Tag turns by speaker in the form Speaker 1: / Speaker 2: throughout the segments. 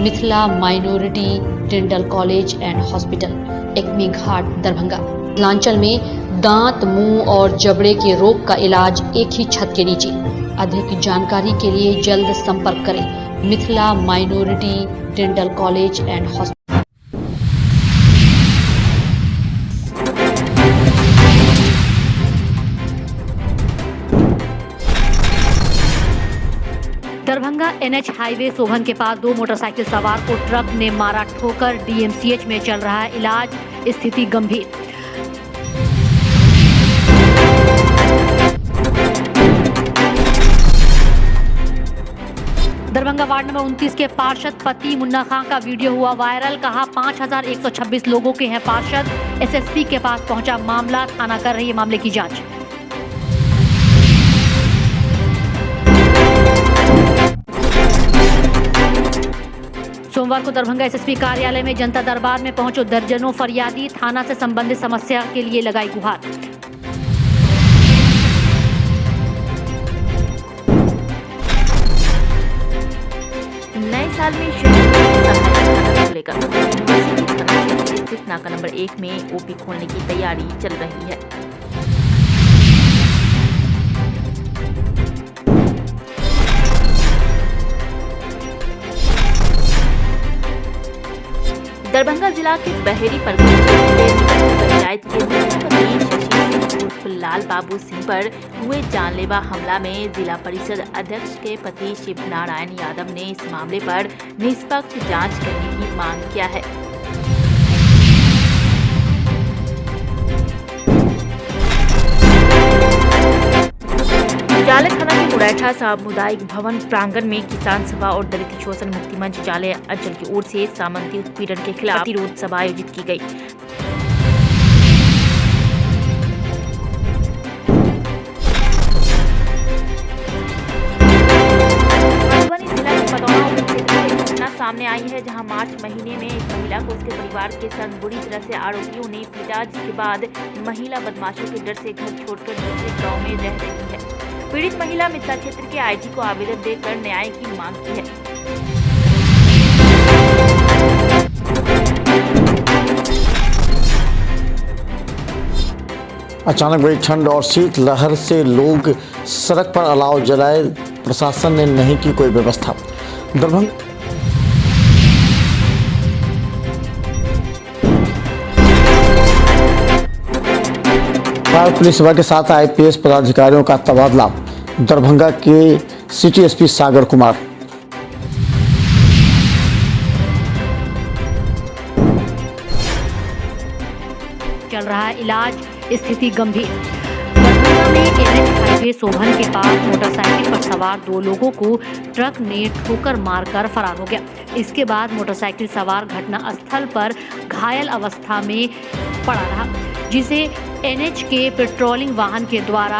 Speaker 1: Mithila minority dental college and hospital, Ekmi Ghat, Darbhanga. Mithilanchal में दांत, मुंह और जबड़े के रोग का इलाज एक ही छत के नीचे। अधिक जानकारी के लिए जल्द संपर्क करें Mithila minority dental college and hospital. Darbhanga NH highway Sobhan के पास दो मोटरसाइकिल सवार को ट्रक ने मारा ठोकर। डीएमसीएच में चल रहा है इलाज, स्थिति गंभीर। दरभंगा वार्ड नंबर 29 के पार्षद पति मुन्ना खां का वीडियो हुआ वायरल। कहा 5126 लोगों के हैं पार्षद। एसएसपी के पास पहुंचा मामला, थाना कर रही है मामले की जांच। सोमवार को दरभंगा एसएसपी कार्यालय में जनता दरबार में पहुंचे दर्जनों फरियादी। थाना से संबंधित समस्या के लिए लगाई गुहार।
Speaker 2: नए साल में शहर लेकर यूनिवर्सिटी थाना क्षेत्र स्थित नाका नंबर 1 में ओपी खोलने की तैयारी चल रही है। दरभंगा जिला के बहेरी पंचायत के शशि लाल बाबू सिंह पर हुए जानलेवा हमला में जिला परिषद अध्यक्ष के पति शिव नारायण यादव ने इस मामले पर निष्पक्ष जांच करने की मांग किया है। जाले थाना के मुरैठा सामुदायिक भवन प्रांगण में किसान सभा और दलित शोषण मुक्ति मंच जाले अंचल की ओर से सामंती उत्पीड़न के खिलाफ प्रतिरोध सभा आयोजित की गई। मधुबनी जिला के पतौना क्षेत्र में घटना सामने आई है, जहां मार्च महीने में एक महिला को उसके परिवार के संग बुरी तरह से आरोपियों ने पीटा, जिसके बाद महिला बदमाशों के डर से घर छोड़कर दूसरे गाँव में रह रही है। पीड़ित महिला मिथिला क्षेत्र के आईजी को आवेदन देकर न्याय की मांग की है।
Speaker 3: अचानक बड़ी ठंड और शीत लहर से लोग सड़क पर अलाव जलाए, प्रशासन ने नहीं की कोई व्यवस्था। दरभंगा पुलिस सेवा के साथ आईपीएस पदाधिकारियों का तबादला। दरभंगा के सिटी एसपी सागर कुमार।
Speaker 1: चल रहा है इलाज, स्थिति गंभीर। दरभंगा में एनएच हाईवे सोभन के पास मोटरसाइकिल पर सवार दो लोगों को ट्रक ने ठोकर मारकर फरार हो गया। इसके बाद मोटरसाइकिल सवार घटना स्थल पर घायल अवस्था में पड़ा रहा, जिसे एनएच के पेट्रोलिंग वाहन के द्वारा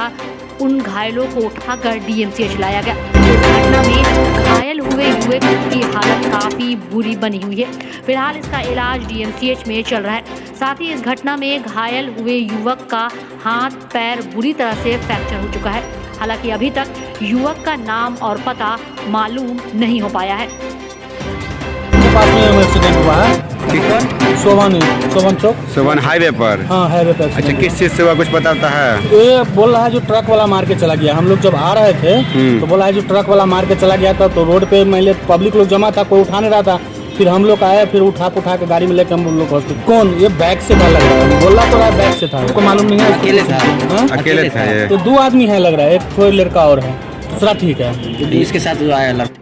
Speaker 1: उन घायलों को उठाकर डीएमसीएच लाया गया। इस घटना में घायल हुए युवक की हालत काफी बुरी बनी हुई है। फिलहाल इसका इलाज डीएमसीएच में चल रहा है। साथ ही इस घटना में घायल हुए युवक का हाथ पैर बुरी तरह से फ्रैक्चर हो चुका है। हालांकि अभी तक युवक का नाम और पता मालूम नहीं हो पाया है।
Speaker 4: पास में एक्सीडेंट हुआ है, सोभन चौक,
Speaker 5: सोभन हाईवे पर।
Speaker 4: हाँ, हाईवे पर।
Speaker 5: अच्छा, किस चीज से हुआ, कुछ बताता है?
Speaker 4: ये बोल रहा है जो ट्रक वाला मार के चला गया। हम लोग जब आ रहे थे तो बोला है जो ट्रक वाला मार के चला गया था, तो रोड पे मान पब्लिक लोग जमा था, कोई उठा नहीं रहा था। फिर हम लोग आए, फिर उठा के गाड़ी में लेकर हम लोग हॉस्पिटल। कौन ये बैग से था लग रहा है, बोला तो रहा बैग से था, उसको मालूम नहीं है।
Speaker 5: अकेले था? अकेले था ये?
Speaker 4: तो 2 आदमी है लग रहा है, एक कोई लड़का और है, दूसरा ठीक है।
Speaker 5: इसके साथ जो आया लड़का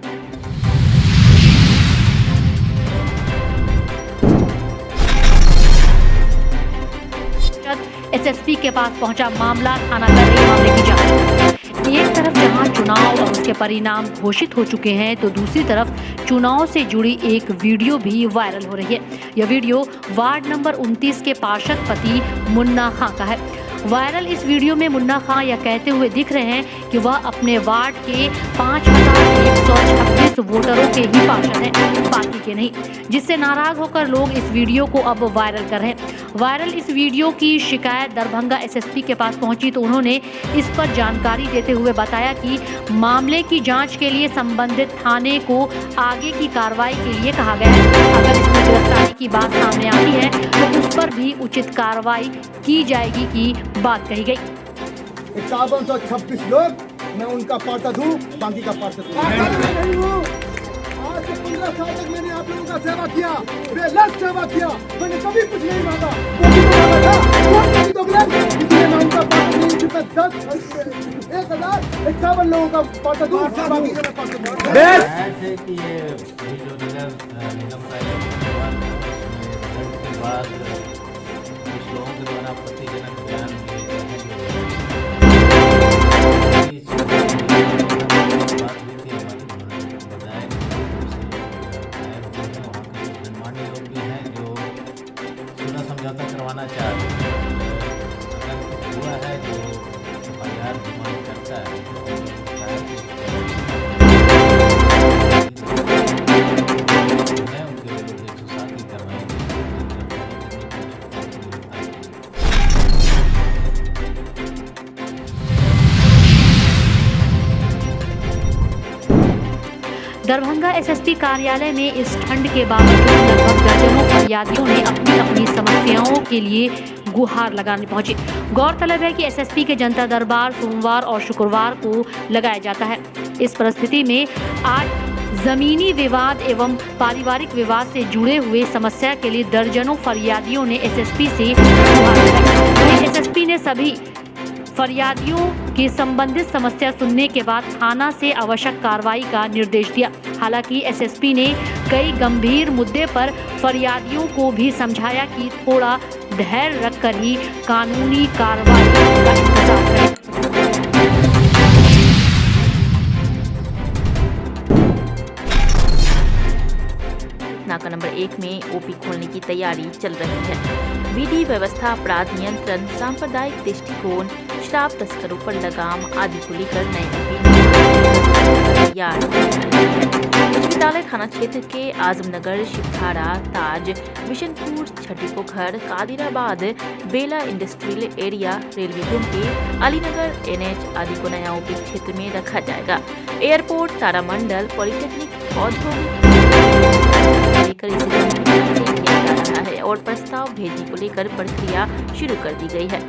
Speaker 1: एसएसपी के पास पहुंचा मामला, थाना कर रही मामले की जांच। एक तरफ जहां चुनाव और उसके परिणाम घोषित हो चुके हैं, तो दूसरी तरफ चुनाव से जुड़ी एक वीडियो भी वायरल हो रही है। यह वीडियो वार्ड नंबर 29 के पार्षद पति मुन्ना खां का है। वायरल इस वीडियो में मुन्ना खान यह कहते हुए दिख रहे हैं कि वह अपने वार्ड के 5126 वोटरों के ही पार्षद हैं, बाकी के नहीं, जिससे नाराज होकर लोग इस वीडियो को अब वायरल कर रहे हैं। वायरल इस वीडियो की शिकायत दरभंगा एसएसपी के पास पहुंची तो उन्होंने इस पर जानकारी देते हुए बताया कि मामले की जांच के लिए संबंधित थाने को आगे की कार्रवाई के लिए कहा गया है। अगर इसमें गिरफ्तारी की बात सामने आती है तो उस पर भी उचित कार्रवाई की जाएगी की बात कही गई।
Speaker 6: 5126 लोग, मैं उनका पार्षद हूँ, बाकी का पार्षद हूँ। आज से 15 साल तक मैंने आप लोगों का सेवा किया, बेलस सेवा किया, मैंने कभी कुछ नहीं मांगा। इसलिए मैं उनका पार्षद नहीं, 10,51 लोगों का पार्षद हूँ, बाकी का पार्षद हूँ।
Speaker 7: बाद कुछ लोगों के द्वारा आपत्तिजनक बयान दिए गए हैं, बात हुई थी हमारी, बताया वहाँ के गणमान्य लोग भी हैं जो सुलह समझौता करवाना चाह रहे हैं। अगर कुछ हुआ है जो FIR डिमांड करता है
Speaker 1: दरभंगा एसएसपी कार्यालय में इस ठंड के बावजूद लगभग दर्जनों फरियादियों ने अपनी अपनी समस्याओं के लिए गुहार लगाने पहुंचे। गौरतलब है कि एसएसपी के जनता दरबार सोमवार और शुक्रवार को लगाया जाता है। इस परिस्थिति में आज जमीनी विवाद एवं पारिवारिक विवाद से जुड़े हुए समस्या के लिए दर्जनों फरियादियों ने एसएसपी से गुहार लगाई। एसएसपी ने सभी फरियादियों की संबंधित समस्या सुनने के बाद थाना से आवश्यक कार्रवाई का निर्देश दिया। हालांकि एसएसपी ने कई गंभीर मुद्दे पर फरियादियों को भी समझाया कि थोड़ा धैर्य रखकर ही कानूनी कार्रवाई का इंतजार करें।
Speaker 2: नाका नंबर 1 में ओपी खोलने की तैयारी चल रही है। विधि व्यवस्था, अपराध नियंत्रण, सांप्रदायिक दृष्टिकोण, शराब तस्करों पर लगाम आदि को लेकर नए ओपी तैयार विश्वविद्यालय थाना क्षेत्र के आजमनगर, शिवधारा, ताज, बिशनपुर, छठीपोखर, कादिराबाद, बेला इंडस्ट्रियल एरिया, रेलवे गुमटी, अलीनगर, NH आदि को नया ओपी क्षेत्र में रखा जाएगा। एयरपोर्ट, तारामंडल, पॉलिटेक्निक, औद्योगिक लेकर इसे किया जा रहा है और प्रस्ताव भेजने को लेकर प्रक्रिया शुरू कर दी गई है।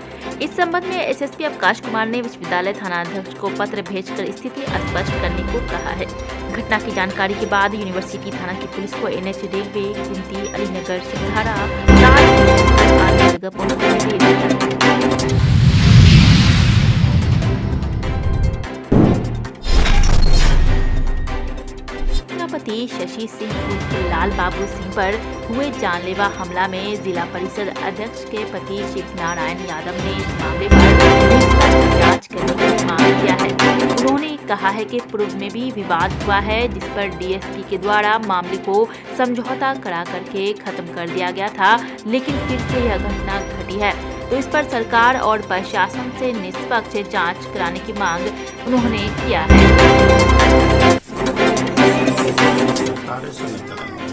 Speaker 2: इस संबंध में एसएसपी अवकाश कुमार ने विश्वविद्यालय थानाध्यक्ष को पत्र भेजकर स्थिति स्पष्ट करने को कहा है। घटना की जानकारी के बाद यूनिवर्सिटी थाना की पुलिस को NH, रेलवे, गुमती, अलीनगर, शिवधारा आदि जगह पहुंचने दे रही है। सेनापति शशि सिंह उर्फ लाल बाबू सिंह पर हुए जानलेवा हमला में जिला परिषद अध्यक्ष के पति शिव नारायण यादव ने इस मामले पर निष्पक्ष जांच करने की मांग किया है। उन्होंने कहा है कि पूर्व में भी विवाद हुआ है जिस पर डीएसपी के द्वारा मामले को समझौता करा करके खत्म कर दिया गया था, लेकिन फिर से यह घटना घटी है, तो इस पर सरकार और प्रशासन से निष्पक्ष जांच कराने की मांग उन्होंने किया है।
Speaker 8: सरकार से नहीं करेंगे,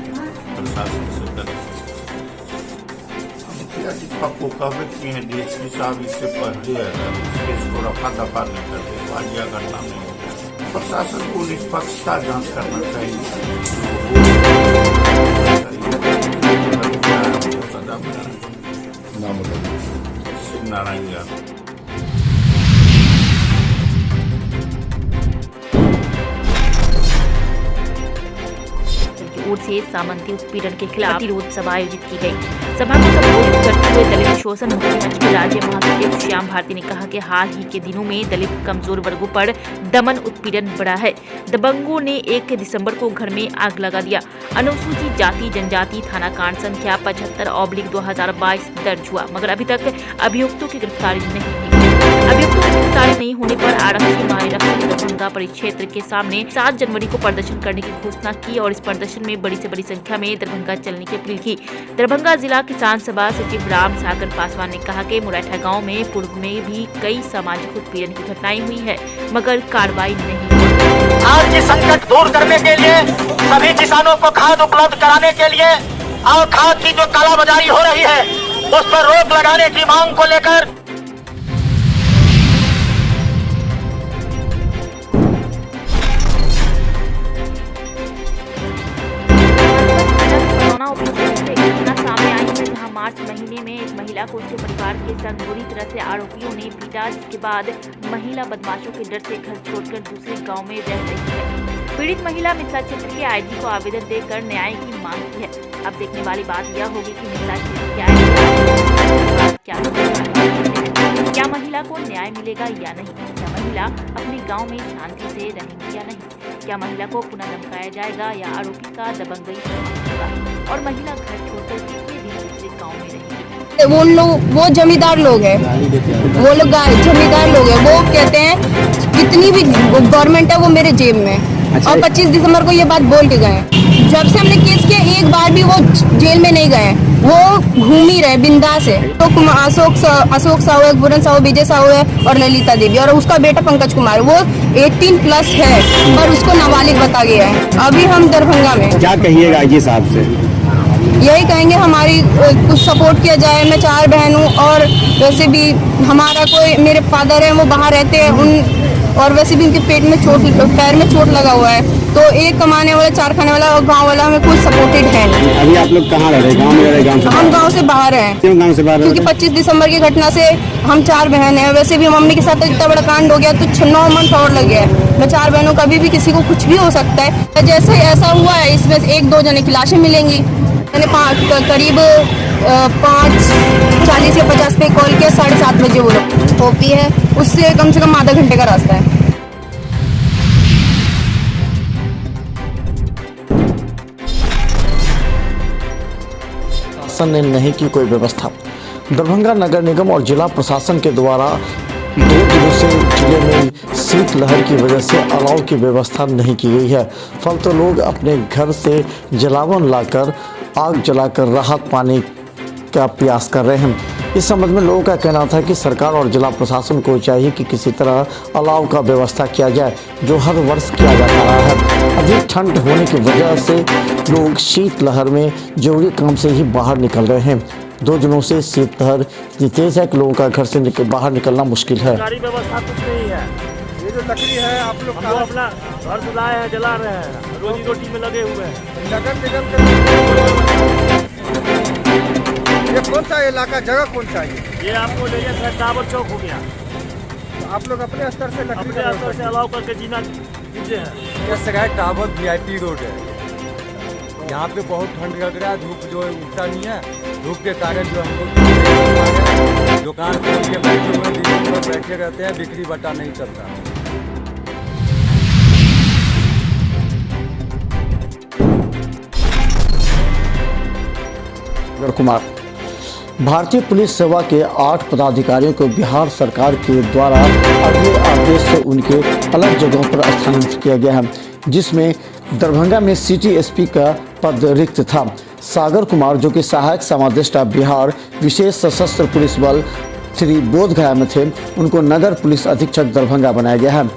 Speaker 8: प्रशासन से करेंगे। मुखिया जी पप्पू कहवे किए हैं डीएसपी साहब इससे पहले अगर केस को रफा दफा नहीं करते तो आज यह घटना नहीं होगी। प्रशासन को निष्पक्षता जांच करना चाहिए, सजा मिलना शिव नारायण यादव।
Speaker 2: ओर से सामंती उत्पीड़न के खिलाफ प्रतिरोध सभा आयोजित की गई। सभा को संबोधित करते हुए दलित शोषण मुक्ति मंच के राज्य महासचिव श्याम भारती ने कहा कि हाल ही के दिनों में दलित कमजोर वर्गों पर दमन उत्पीड़न बढ़ा है। दबंगों ने 1 दिसंबर को घर में आग लगा दिया। अनुसूचित जाति जनजाति थाना कांड संख्या 75/2022 दर्ज हुआ, मगर अभी तक अभियुक्तों की गिरफ्तारी नहीं हुई। अभियुक्तों की गिरफ्तारी नहीं होने पर आरक्षी महानिरीक्षक दरभंगा परिक्षेत्र के सामने 7 जनवरी को प्रदर्शन करने की घोषणा की और इस प्रदर्शन में बड़ी से बड़ी संख्या में दरभंगा चलने की अपील की। दरभंगा जिला किसान सभा सचिव राम सागर पासवान ने कहा कि मुरैठा गाँव में पूर्व में भी कई सामाजिक उत्पीड़न की घटनाएं हुई है, मगर कार्रवाई नहीं हुई।
Speaker 9: आज की संकट दूर करने के लिए, सभी किसानों को खाद उपलब्ध कराने के लिए और खाद की जो कालाबाजारी हो रही है उस पर रोक लगाने की मांग को लेकर
Speaker 2: सामने आई है, जहां मार्च महीने में एक महिला को उसके परिवार के संग बुरी तरह से आरोपियों ने पीटा, जिसके बाद महिला बदमाशों के डर से घर छोड़कर दूसरे गांव में रह रही है। पीड़ित महिला मिथिला क्षेत्र के आईजी को आवेदन देकर न्याय की मांग की है। अब देखने वाली बात यह होगी कि मिथिला क्षेत्र के आईजी क्या महिला को न्याय मिलेगा या नहीं, क्या महिला अपने गाँव में शांति से रहेंगी या नहीं, क्या महिला को पुनः धमकाया जाएगा या आरोपी का दबंगई होगा और महिला घर छोड़कर कितने दिन दूसरे गाँव में रहेगी।
Speaker 10: वो लोग, वो जमींदार लोग हैं, वो लोग जमींदार लोग हैं, वो कहते हैं कितनी भी गवर्नमेंट है वो मेरे जेब में। और 25 दिसंबर को ये बात बोल के गए। जब से हमने केस किया एक बार भी वो जेल में नहीं गए, वो घूम ही रहे बिंदास है। तो अशोक साहू है, पूरन साहू, विजय साहू है और ललिता देवी और उसका बेटा पंकज कुमार, वो 18+ है पर उसको नाबालिग बता गया है। अभी हम दरभंगा में
Speaker 5: क्या कहिएगा आईजी साहब से?
Speaker 10: यही कहेंगे हमारी कुछ सपोर्ट किया जाए। मैं 4 बहन हूँ और वैसे भी हमारा कोई, मेरे फादर हैं वो बाहर रहते हैं उन, और वैसे भी उनके पेट में चोट, पैर में चोट लगा हुआ है। तो एक कमाने वाला, 4 खाने वाला और गांव वाला हमें कोई सपोर्टेड है नहीं।
Speaker 5: अभी आप लोग कहाँ रह रहे हैं? गाँव में रह रहे?
Speaker 10: हम गांव से बाहर हैं।
Speaker 5: क्यों गाँव से बाहर?
Speaker 10: क्योंकि 25 दिसंबर की घटना से हम 4 बहन हैं। वैसे भी मम्मी के साथ इतना बड़ा कांड हो गया तो 9 मंथ और लग गया है। मैं 4 बहनों, कभी भी किसी को कुछ भी हो सकता है। जैसे ऐसा हुआ है इसमें 1-2 जने की लाशें मिलेंगी। मैंने करीब 5:40 या 50 पे कॉल किया, 7:30 बजे वो लोग ओपी है, उससे कम से कम आधा घंटे का रास्ता है।
Speaker 3: शासन ने नहीं की कोई व्यवस्था। दरभंगा नगर निगम और जिला प्रशासन के द्वारा 2 दिनों से जिले में शीतलहर की वजह से अलाव की व्यवस्था नहीं की गई है। फलतू लोग अपने घर से जलावन लाकर आग जलाकर राहत पाने का प्रयास कर रहे हैं। इस संबंध में लोगों का कहना था कि सरकार और जिला प्रशासन को चाहिए कि किसी तरह अलाव का व्यवस्था किया जाए, जो हर वर्ष किया जाता रहा है। अधिक ठंड होने की वजह से लोग शीतलहर में जरूरी काम से ही बाहर निकल रहे हैं। 2 दिनों से शीतलहर इतनी तेज है कि लोगों का घर से बाहर निकलना मुश्किल है।
Speaker 11: व्यवस्था कुछ नहीं है। ये जो लकड़ी है आप लोग अपना घर से लाए हैं, जला रहे हैं, रोजी रोटी में लगे हुए हैं। नगर निगम के ये कौन सा इलाका, जगह कौन सा है? ये आपको ले जाए टावर चौक हो गया। तो आप लोग अपने स्तर से अलाउ करके जीना दीजिए हैं।
Speaker 12: यह सगाई टावर VIP रोड है। यहाँ पे बहुत ठंड लग रहा है, धूप जो है उगता नहीं है। धूप के कारण जो हम लोग दुकान खोल के बैठे हुए दिन भर बैठे रहते हैं, बिक्री बटा नहीं चलता।
Speaker 3: कुमार, भारतीय पुलिस सेवा के 8 पदाधिकारियों को बिहार सरकार के द्वारा अगले आदेश से उनके अलग जगहों पर स्थानांतरित किया गया है, जिसमें दरभंगा में सिटी SP का पद रिक्त था। सागर कुमार, जो कि सहायक समादेष्टा बिहार विशेष सशस्त्र पुलिस बल 3 बोधगया में थे, उनको नगर पुलिस अधीक्षक दरभंगा बनाया गया है।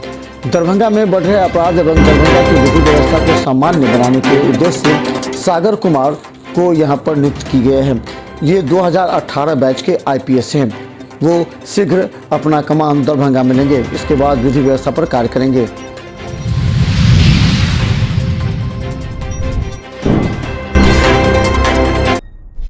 Speaker 3: दरभंगा में बढ़ रहे अपराध एवं दरभंगा की विधि व्यवस्था को सामान्य बनाने के उद्देश्य से सागर कुमार को यहाँ पर नियुक्त की गए हैं। ये 2018 बैच के IPS हैं। वो शीघ्र अपना कमान दरभंगा में लेंगे। इसके बाद विधि व्यवस्था पर कार्य करेंगे।